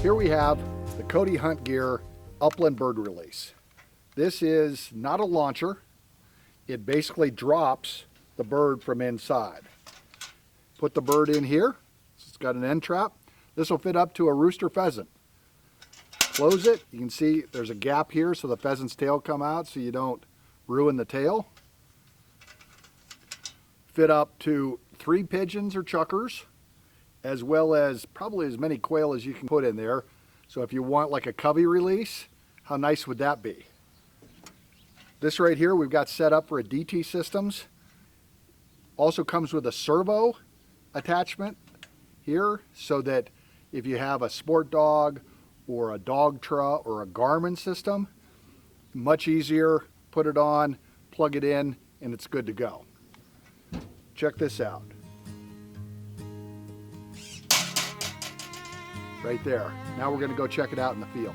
Here we have the Cody Hunt Gear Upland Bird Release. This is not a launcher. It basically drops the bird from inside. Put the bird in here. It's got an end trap. This will fit up to a rooster pheasant. Close it. You can see there's a gap here so the pheasant's tail come out so you don't ruin the tail. Fit up to 3 pigeons or chukars, as well as probably as many quail as you can put in there. So if you want like a covey release, how nice would that be? This right here we've got set up for a DT systems. Also comes with a servo attachment here so that if you have a SportDog or a Dogtra or a Garmin system, much easier, put it on, plug it in, and it's good to go. Check this out. Right there. Now we're going to go check it out in the field.